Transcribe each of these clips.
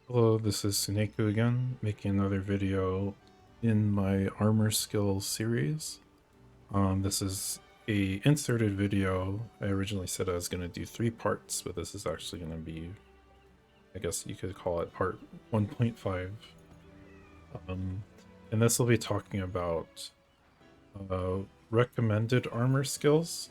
Hello, this is Suneku again, making another video in my armor skills series. This is a inserted video. I originally said I was going to do 3 parts, but this is actually going to be, I guess you could call it part 1.5. And this will be talking about recommended armor skills,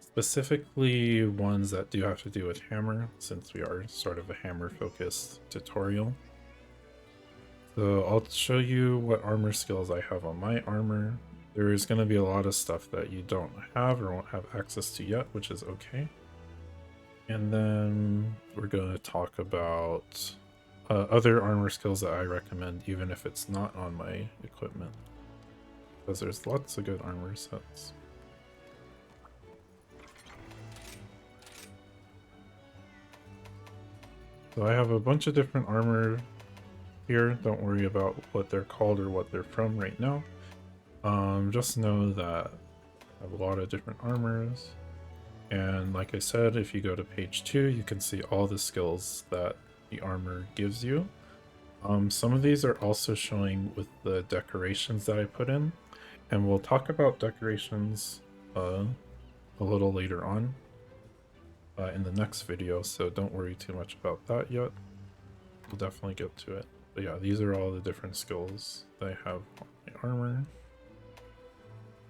specifically ones that do have to do with hammer, since we are sort of a hammer focused tutorial. So I'll show you what armor skills I have on my armor. There is going to be a lot of stuff that you don't have or won't have access to yet, which is okay. And then we're going to talk about other armor skills that I recommend, even if it's not on my equipment, because there's lots of good armor sets. So I have a bunch of different armor here. Don't worry about what they're called or what they're from right now. Just know that I have a lot of different armors. And like I said, if you go to page 2, you can see all the skills that the armor gives you. Some of these are also showing with the decorations that I put in. And we'll talk about decorations a little later on in the next video, so don't worry too much about that yet. We'll definitely get to it. But yeah, these are all the different skills that I have on my armor.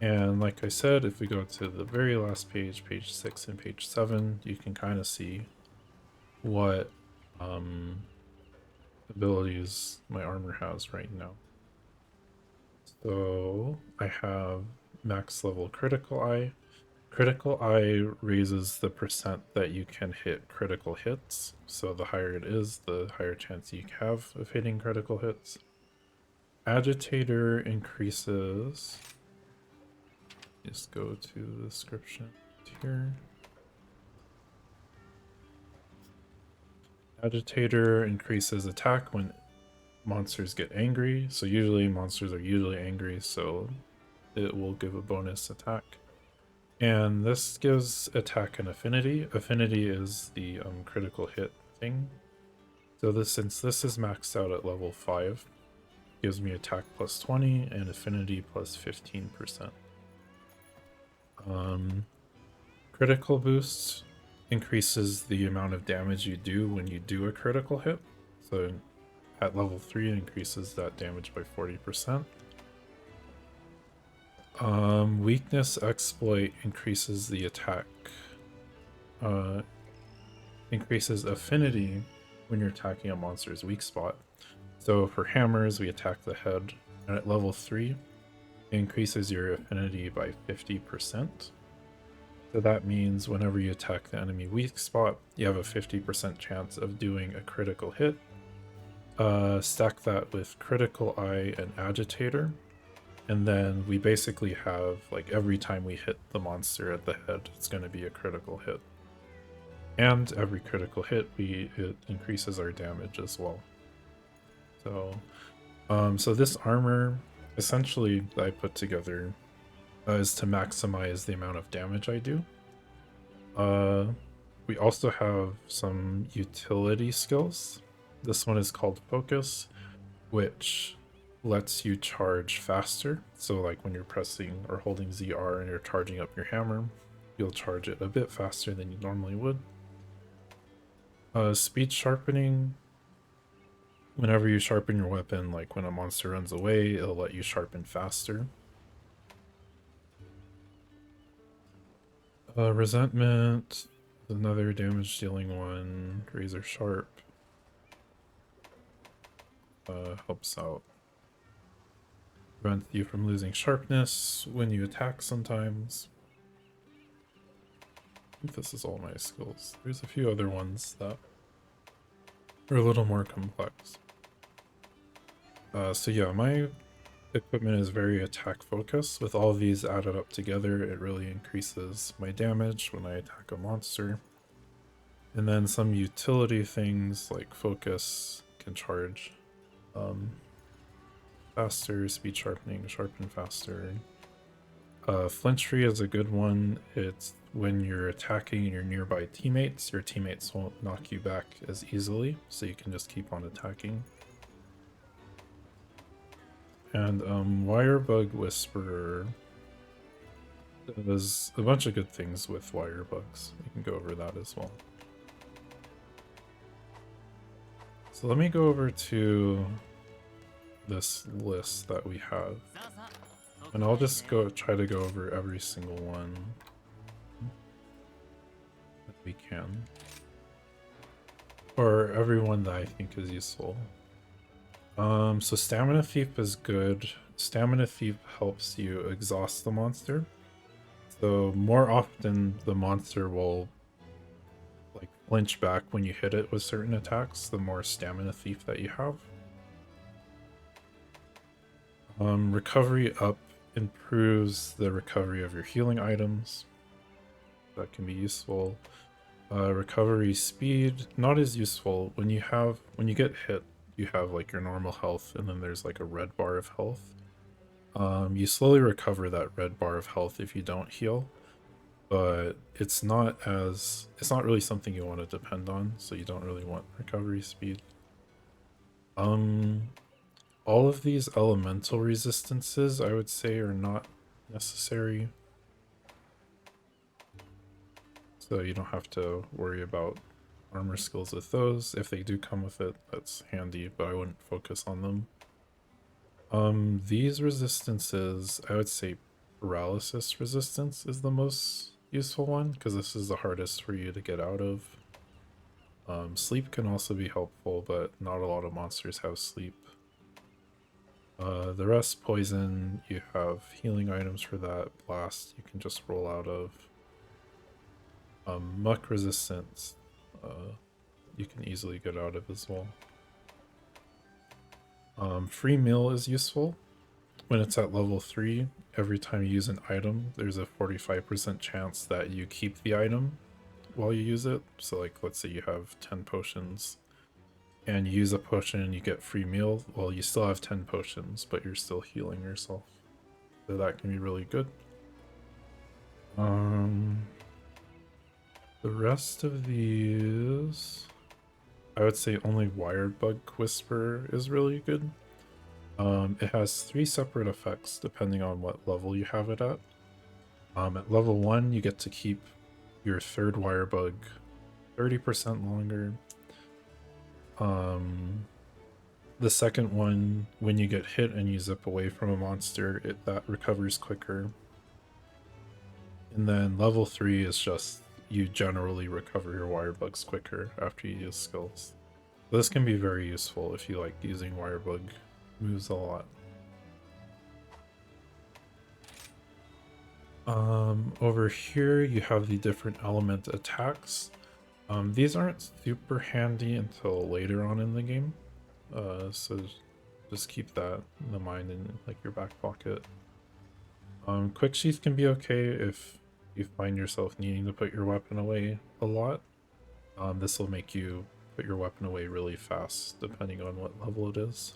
And like I said, if we go to the very last page, page 6 and page 7, you can kind of see what abilities my armor has right now. So I have max level critical eye. Critical eye raises the percent that you can hit critical hits. So the higher it is, the higher chance you have of hitting critical hits. Agitator increases. Just go to the description here. Agitator increases attack when monsters get angry. So usually monsters are usually angry, so it will give a bonus attack. And this gives attack an affinity. Affinity is the critical hit thing. So since this is maxed out at level 5, gives me attack plus 20 and affinity plus 15%. Critical boost increases the amount of damage you do when you do a critical hit. So at level 3 it increases that damage by 40%. Weakness exploit increases the attack. Increases affinity when you're attacking a monster's weak spot. So for hammers, we attack the head, and at level 3, it increases your affinity by 50%. So that means whenever you attack the enemy weak spot, you have a 50% chance of doing a critical hit. Stack that with critical eye and agitator, and then we basically have, like, every time we hit the monster at the head, it's going to be a critical hit. And every critical hit, it increases our damage as well. So this armor, essentially, that I put together is to maximize the amount of damage I do. We also have some utility skills. This one is called Focus, which lets you charge faster. So like when you're pressing or holding ZR and you're charging up your hammer, you'll charge it a bit faster than you normally would. Speed sharpening. Whenever you sharpen your weapon, like when a monster runs away, it'll let you sharpen faster. Resentment, another damage dealing one. Razor sharp helps out. Prevent you from losing sharpness when you attack sometimes. I think this is all my skills. There's a few other ones that are a little more complex. So yeah, my equipment is very attack focused. With all of these added up together, it really increases my damage when I attack a monster. And then some utility things like focus can charge faster, speed sharpening, sharpen faster. Flinch tree is a good one. It's when you're attacking your nearby teammates, your teammates won't knock you back as easily, so you can just keep on attacking. And Wirebug Whisperer does a bunch of good things with wirebugs. We can go over that as well. So let me go over to this list that we have, and I'll just try to go over every single one that we can, or everyone that I think is useful. So Stamina Thief is good. Stamina Thief helps you exhaust the monster. So more often the monster will like flinch back when you hit it with certain attacks, the more Stamina Thief that you have. Recovery Up improves the recovery of your healing items. That can be useful. Recovery Speed, not as useful. When you get hit, you have like your normal health, and then there's like a red bar of health. You slowly recover that red bar of health if you don't heal, but it's not really something you want to depend on, so you don't really want recovery speed. All of these elemental resistances, I would say, are not necessary. So you don't have to worry about armor skills with those. If they do come with it, that's handy, but I wouldn't focus on them. These resistances, I would say paralysis resistance is the most useful one, because this is the hardest for you to get out of. Sleep can also be helpful, but not a lot of monsters have sleep. The rest, poison, you have healing items for that. Blast, you can just roll out of. Muck resistance, you can easily get out of as well. Free meal is useful. When it's at level 3, every time you use an item, there's a 45% chance that you keep the item while you use it. So like, let's say you have 10 potions and you use a potion and you get free meal. Well, you still have 10 potions, but you're still healing yourself. So that can be really good. The rest of these, I would say only Wirebug Whisper is really good. It has 3 separate effects depending on what level you have it at. At level 1, you get to keep your third Wirebug 30% longer. The second one, when you get hit and you zip away from a monster, that recovers quicker. And then level 3 is just you generally recover your wirebugs quicker after you use skills. So this can be very useful if you like using wirebug moves a lot. Over here you have the different element attacks. These aren't super handy until later on in the game, so just keep that in mind in like your back pocket. Quick sheath can be okay if you find yourself needing to put your weapon away a lot. This will make you put your weapon away really fast depending on what level it is.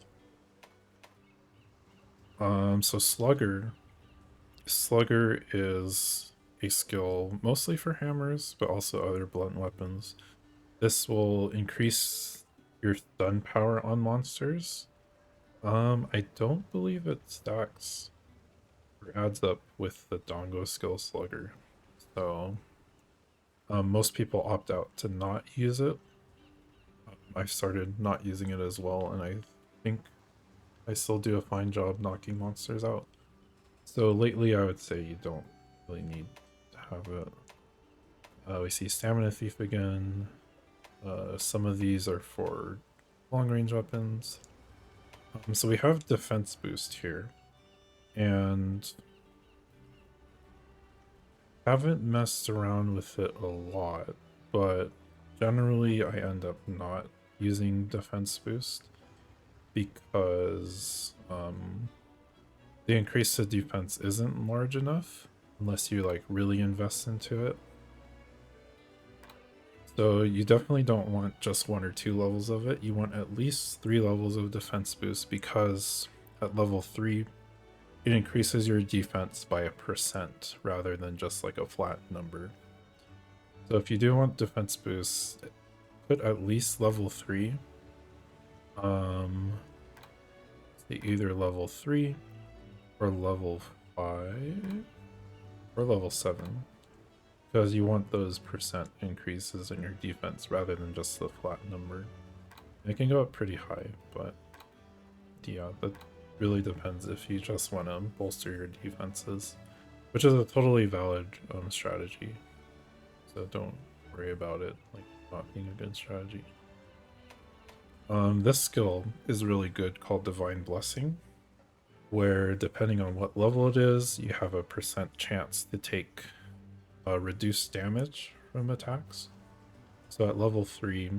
So Slugger is a skill mostly for hammers, but also other blunt weapons. This will increase your stun power on monsters. I don't believe it stacks or adds up with the Dongo skill Slugger. So most people opt out to not use it. I've started not using it as well, and I think I still do a fine job knocking monsters out. So lately I would say you don't really need to have it. We see Stamina Thief again. Some of these are for long range weapons. So we have defense boost here, and haven't messed around with it a lot, but generally I end up not using defense boost because the increase to defense isn't large enough unless you like really invest into it. So you definitely don't want just 1 or 2 levels of it. You want at least 3 levels of defense boost, because at level 3 it increases your defense by 1% rather than just like a flat number. So if you do want defense boosts, put at least level 3. Either level 3 or level 5 or level 7. Because you want those percent increases in your defense rather than just the flat number. It can go up pretty high, but yeah, that really depends if you just want to bolster your defenses, which is a totally valid strategy. So don't worry about it like not being a good strategy. This skill is really good called Divine Blessing, where depending on what level it is, you have a percent chance to take reduced damage from attacks. So at level 3,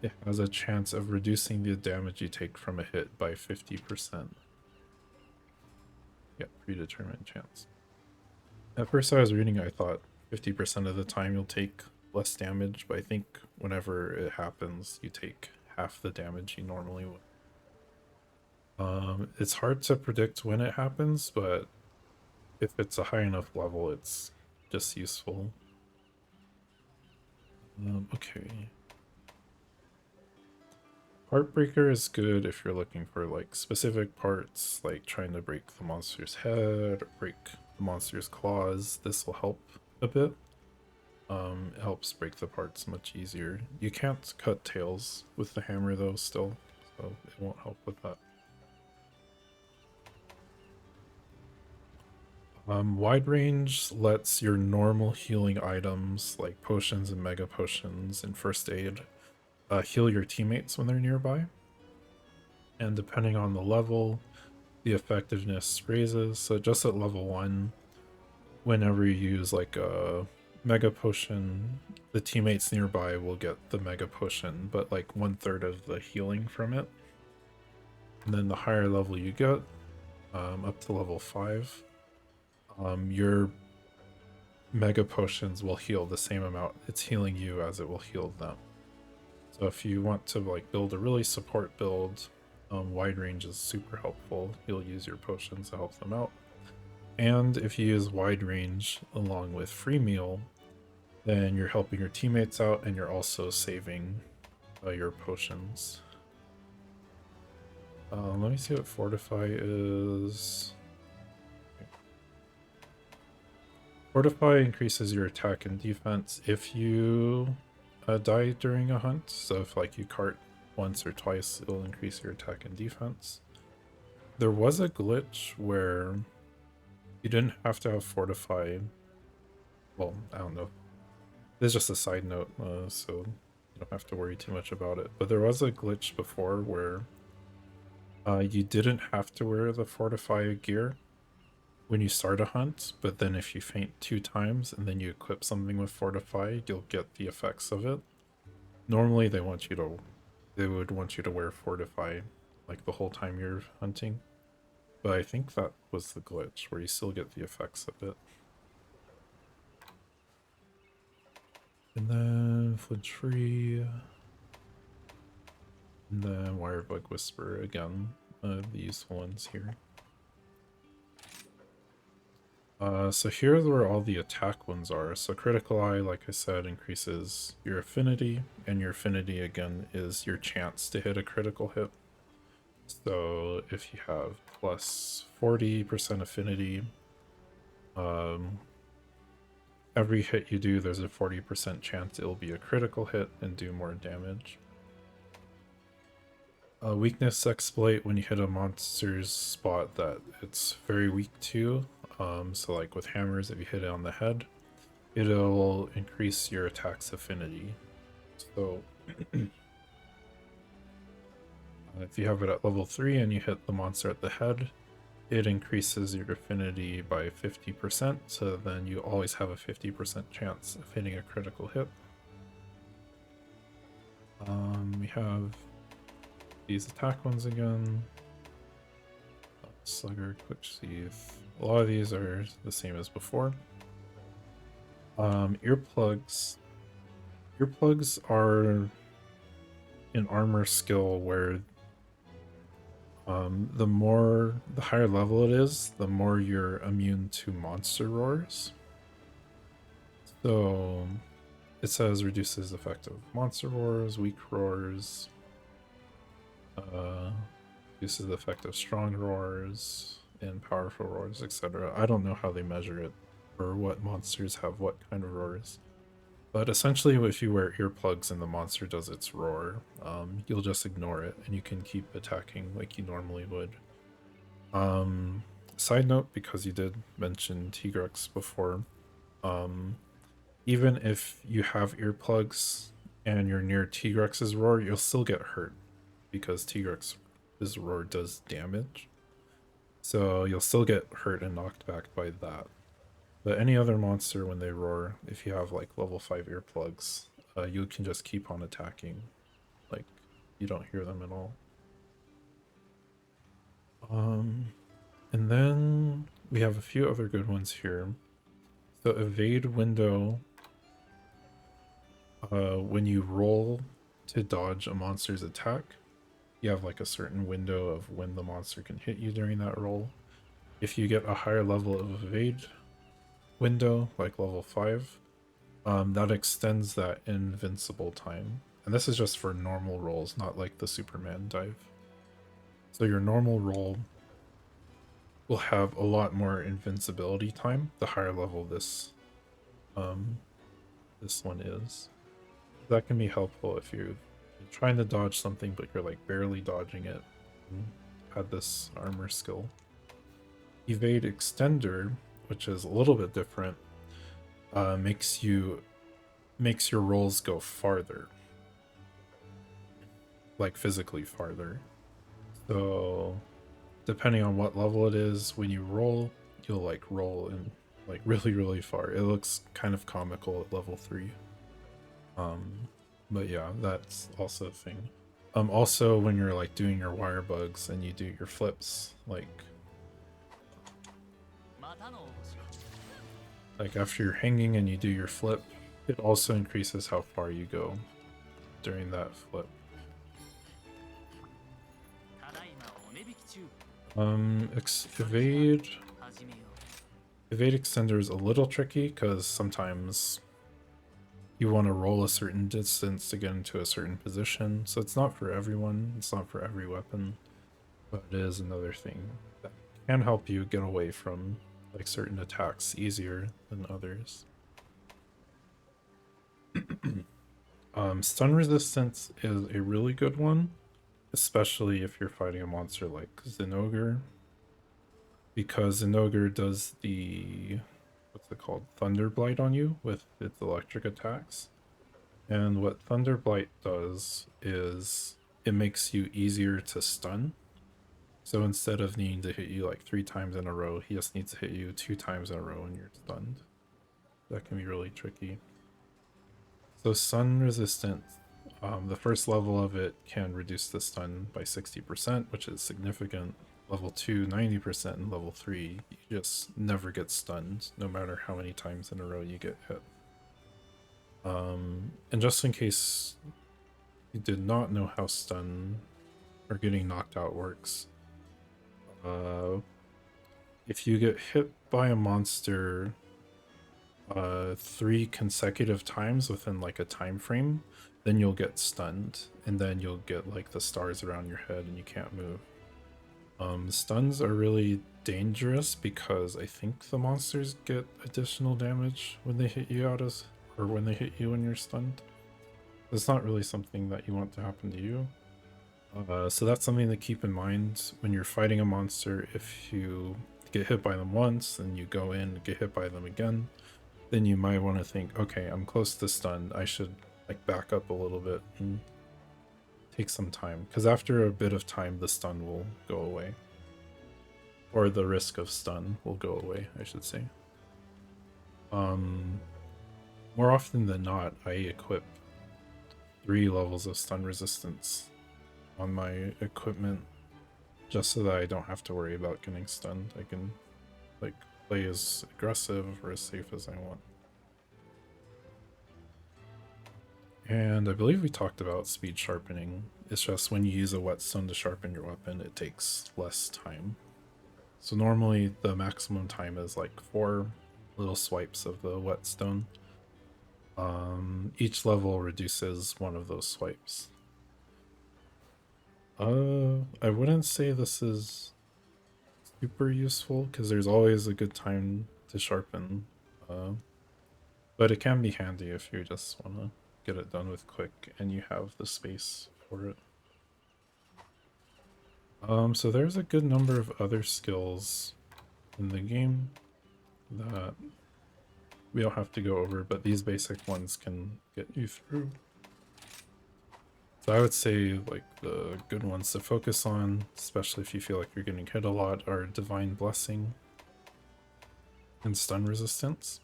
it has a chance of reducing the damage you take from a hit by 50%. Yeah, predetermined chance. At first I was reading, I thought 50% of the time you'll take less damage, but I think whenever it happens, you take half the damage you normally would. It's hard to predict when it happens, but if it's a high enough level, it's just useful. Okay. Heartbreaker is good if you're looking for like specific parts, like trying to break the monster's head or break the monster's claws. This will help a bit. It helps break the parts much easier. You can't cut tails with the hammer though still, so it won't help with that. Wide range lets your normal healing items like potions and mega potions and first aid heal your teammates when they're nearby. And depending on the level, the effectiveness raises. So just at level 1, whenever you use like a mega potion, the teammates nearby will get the mega potion, but like 1/3 of the healing from it. And then the higher level you get, up to level 5, your mega potions will heal the same amount it's healing you as it will heal them. So if you want to like build a really support build, wide range is super helpful. You'll use your potions to help them out. And if you use wide range along with free meal, then you're helping your teammates out and you're also saving your potions. Let me see what Fortify is. Fortify increases your attack and defense if you die during a hunt. So if like you cart once or twice, it'll increase your attack and defense. There was a glitch where you didn't have to have Fortify. Well, I don't know. It's just a side note, so you don't have to worry too much about it. But there was a glitch before where you didn't have to wear the Fortify gear when you start a hunt, but then if you faint 2 times and then you equip something with Fortify, you'll get the effects of it. Normally they would want you to wear Fortify like the whole time you're hunting, but I think that was the glitch where you still get the effects of it. And then Flinch Free, and then Wirebug Whisper again, the useful ones here. So here's where all the attack ones are. So Critical Eye, like I said, increases your affinity, and your affinity again is your chance to hit a critical hit. So if you have plus 40% affinity, every hit you do, there's a 40% chance it'll be a critical hit and do more damage. Weakness exploit, when you hit a monster's spot that it's very weak to. So like with hammers, if you hit it on the head, it'll increase your attack's affinity. So if you have it at level 3 and you hit the monster at the head, it increases your affinity by 50%, so then you always have a 50% chance of hitting a critical hit. We have these attack ones again. Slugger, Quick Sheath. A lot of these are the same as before. Earplugs. Earplugs are an armor skill where The higher level it is, the more you're immune to monster roars. So it says reduces effective monster roars, weak roars, reduces the effect of strong roars and powerful roars, etc. I don't know how they measure it or what monsters have what kind of roars. But essentially, if you wear earplugs and the monster does its roar, you'll just ignore it and you can keep attacking like you normally would. Side note, because you did mention Tigrex before, even if you have earplugs and you're near Tigrex's roar, you'll still get hurt because Tigrex's roar does damage. So you'll still get hurt and knocked back by that. But any other monster, when they roar, if you have like level 5 earplugs, you can just keep on attacking. Like, you don't hear them at all. And then we have a few other good ones here. So evade window, when you roll to dodge a monster's attack, you have like a certain window of when the monster can hit you during that roll. If you get a higher level of evade window, like level 5, that extends that invincible time. And this is just for normal rolls, not like the Superman dive. So your normal roll will have a lot more invincibility time the higher level this one is. That can be helpful if you're trying to dodge something but you're like barely dodging it. Add this armor skill. Evade extender, which is a little bit different, makes your rolls go farther, like physically farther. So depending on what level it is, when you roll, you'll like roll in like really far. It looks kind of comical at level 3. But yeah, that's also a thing. Also when you're like doing your wire bugs and you do your flips, like after you're hanging and you do your flip, it also increases how far you go during that flip. Evade extender is a little tricky because sometimes you want to roll a certain distance to get into a certain position, so it's not for everyone, it's not for every weapon, but it is another thing that can help you get away from like certain attacks easier than others. Stun resistance is a really good one, especially if you're fighting a monster like Zinogre, because Zinogre does the Thunder Blight on you with its electric attacks. And what Thunder Blight does is it makes you easier to stun. So instead of needing to hit you like 3 times in a row, he just needs to hit you 2 times in a row and you're stunned. That can be really tricky. So stun resistant, the first level of it can reduce the stun by 60%, which is significant. Level 2, 90%, and level 3, you just never get stunned, no matter how many times in a row you get hit. And just in case you did not know how stun or getting knocked out works, if you get hit by a monster 3 consecutive times within like a time frame, then you'll get stunned, and then you'll get like the stars around your head and you can't move. Stuns are really dangerous because I think the monsters get additional damage when they hit you when they hit you when you're stunned. It's not really something that you want to happen to you. So that's something to keep in mind when you're fighting a monster. If you get hit by them once and you go in and get hit by them again, then you might want to think, okay, I'm close to stunned. I should like back up a little bit and take some time, because after a bit of time the stun will go away, or the risk of stun will go away, I should say. More often than not, I equip 3 levels of stun resistance on my equipment just so that I don't have to worry about getting stunned. I can like play as aggressive or as safe as I want. And I believe we talked about speed sharpening It's just when you use a whetstone to sharpen your weapon, it takes less time. So normally the maximum time is like 4 little swipes of the whetstone. Each level reduces one of those swipes. I wouldn't say this is super useful because there's always a good time to sharpen. But it can be handy if you just want to get it done with quick and you have the space for it. So there's a good number of other skills in the game that we don't have to go over, but these basic ones can get you through. So I would say like the good ones to focus on, especially if you feel like you're getting hit a lot, are Divine Blessing and Stun Resistance.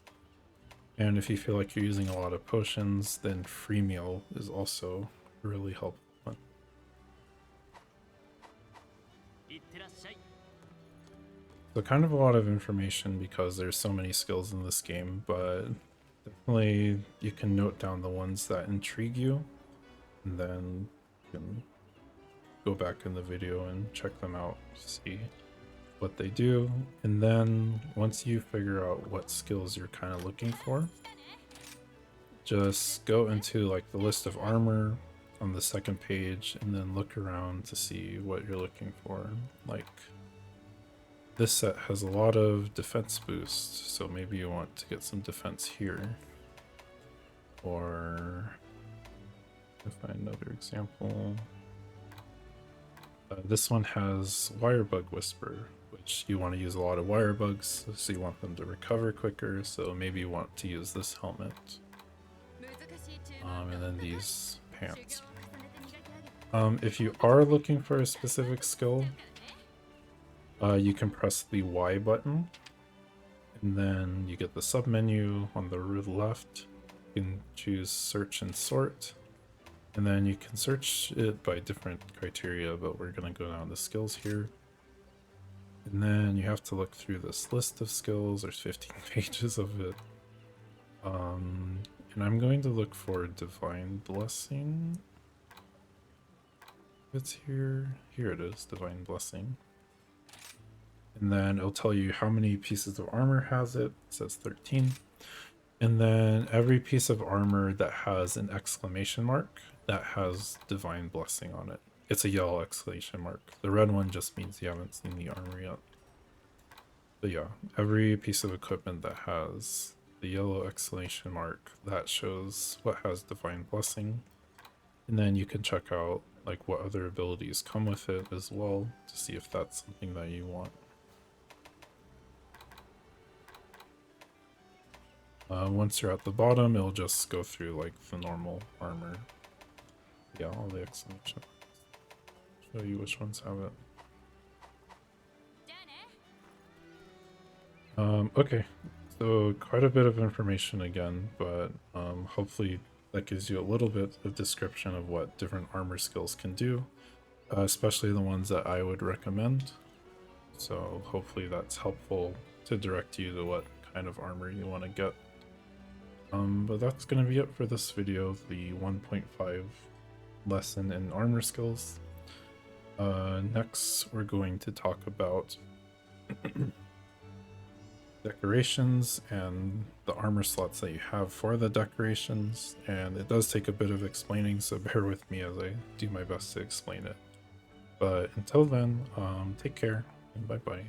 And if you feel like you're using a lot of potions, then Free Meal is also really helpful. So kind of a lot of information because there's so many skills in this game, but definitely you can note down the ones that intrigue you, and then you can go back in the video and check them out to see what they do. And then once you figure out what skills you're kind of looking for, just go into like the list of armor on the second page and then look around to see what you're looking for. Like this set has a lot of defense boost, so maybe you want to get some defense here. Or if I find another example, this one has Wirebug Whisper, which you want to use a lot of wirebugs, so you want them to recover quicker, so maybe you want to use this helmet. And then these pants. If you are looking for a specific skill, you can press the Y button, and then you get the submenu on the left. You can choose search and sort, and then you can search it by different criteria, but we're going to go down to skills here. And then you have to look through this list of skills. There's 15 pages of it. And I'm going to look for Divine Blessing. It's here. Here it is, Divine Blessing. And then it'll tell you how many pieces of armor has it. It says 13. And then every piece of armor that has an exclamation mark, that has Divine Blessing on it. It's a yellow exclamation mark. The red one just means you haven't seen the armor yet. But yeah, every piece of equipment that has the yellow exclamation mark, that shows what has Divine Blessing. And then you can check out like what other abilities come with it as well to see if that's something that you want. Once you're at the bottom, it'll just go through like the normal armor. Yeah, all the exclamation marks. Show you which ones have it. Okay, so quite a bit of information again, but hopefully that gives you a little bit of description of what different armor skills can do, especially the ones that I would recommend. So hopefully that's helpful to direct you to what kind of armor you want to get. But that's going to be it for this video, the 1.5 lesson in armor skills. Next we're going to talk about decorations and the armor slots that you have for the decorations, and it does take a bit of explaining, so bear with me as I do my best to explain it. But until then, take care and bye bye.